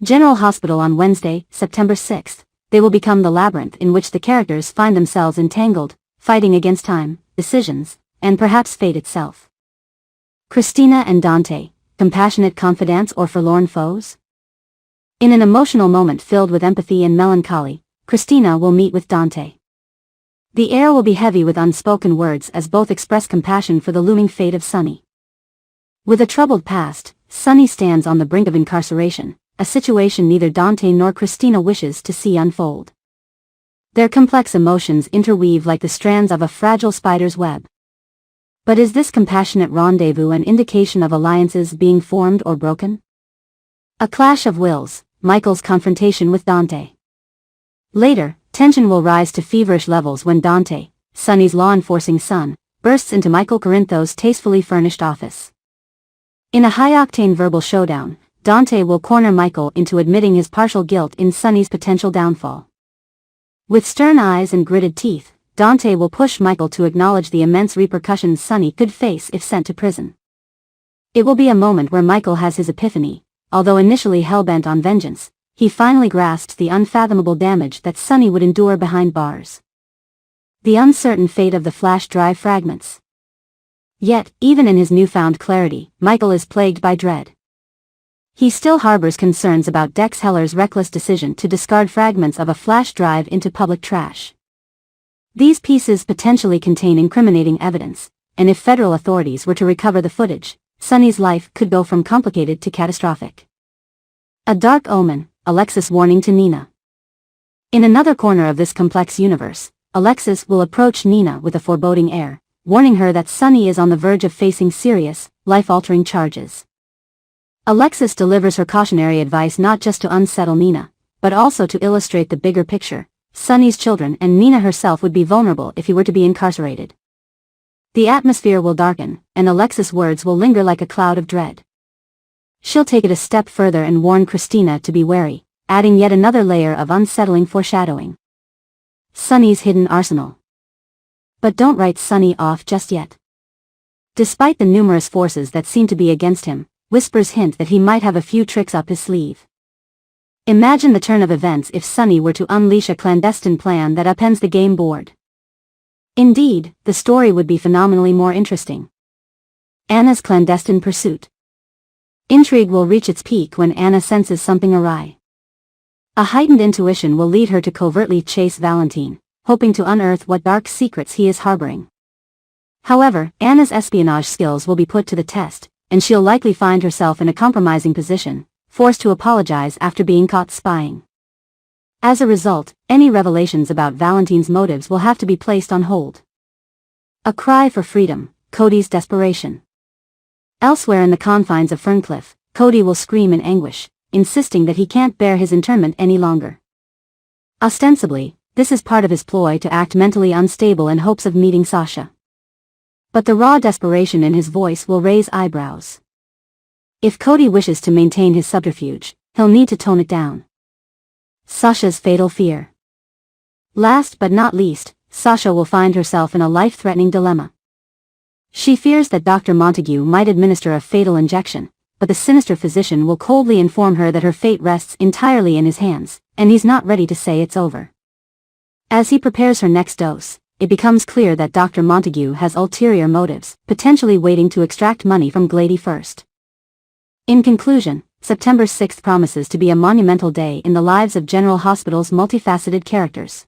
General Hospital on Wednesday, September 6th. They will become the labyrinth in which the characters find themselves entangled, fighting against time, decisions, and perhaps fate itself. Christina and Dante, compassionate confidants or forlorn foes? In an emotional moment filled with empathy and melancholy, Christina will meet with Dante. The air will be heavy with unspoken words as both express compassion for the looming fate of Sunny. With a troubled past, Sunny stands on the brink of incarceration, a situation neither Dante nor Christina wishes to see unfold. Their complex emotions interweave like the strands of a fragile spider's web. But is this compassionate rendezvous an indication of alliances being formed or broken? A clash of wills, Michael's confrontation with Dante. Later, tension will rise to feverish levels when Dante, Sunny's law-enforcing son, bursts into Michael Corinthos' tastefully furnished office. In a high-octane verbal showdown, Dante will corner Michael into admitting his partial guilt in Sunny's potential downfall. With stern eyes and gritted teeth, Dante will push Michael to acknowledge the immense repercussions Sunny could face if sent to prison. It will be a moment where Michael has his epiphany. Although initially hell-bent on vengeance, he finally grasps the unfathomable damage that Sunny would endure behind bars. The uncertain fate of the flash drive fragments. Yet, even in his newfound clarity, Michael is plagued by dread. He still harbors concerns about Dex Heller's reckless decision to discard fragments of a flash drive into public trash. These pieces potentially contain incriminating evidence, and if federal authorities were to recover the footage, Sunny's life could go from complicated to catastrophic. A dark omen, Alexis warning to Nina. In another corner of this complex universe, Alexis will approach Nina with a foreboding air, warning her that Sunny is on the verge of facing serious, life-altering charges. Alexis delivers her cautionary advice not just to unsettle Nina, but also to illustrate the bigger picture. Sunny's children and Nina herself would be vulnerable if he were to be incarcerated. The atmosphere will darken, and Alexis' words will linger like a cloud of dread. She'll take it a step further and warn Christina to be wary, adding yet another layer of unsettling foreshadowing. Sunny's hidden arsenal. But don't write Sunny off just yet. Despite the numerous forces that seem to be against him, whispers hint that he might have a few tricks up his sleeve. Imagine the turn of events if Sunny were to unleash a clandestine plan that upends the game board. Indeed, the story would be phenomenally more interesting. Anna's clandestine pursuit. Intrigue will reach its peak when Anna senses something awry. A heightened intuition will lead her to covertly chase Valentine, hoping to unearth what dark secrets he is harboring. However, Anna's espionage skills will be put to the test, and she'll likely find herself in a compromising position, forced to apologize after being caught spying. As a result, any revelations about Valentine's motives will have to be placed on hold. A cry for freedom, Cody's desperation. Elsewhere in the confines of Ferncliff, Cody will scream in anguish, insisting that he can't bear his internment any longer. Ostensibly, this is part of his ploy to act mentally unstable in hopes of meeting Sasha. But the raw desperation in his voice will raise eyebrows. If Cody wishes to maintain his subterfuge, he'll need to tone it down. Sasha's fatal fear. Last but not least, Sasha will find herself in a life-threatening dilemma. She fears that Dr. Montague might administer a fatal injection, but the sinister physician will coldly inform her that her fate rests entirely in his hands, and he's not ready to say it's over. As he prepares her next dose, it becomes clear that Dr. Montague has ulterior motives, potentially waiting to extract money from Glady first. In conclusion, September 6th promises to be a monumental day in the lives of General Hospital's multifaceted characters.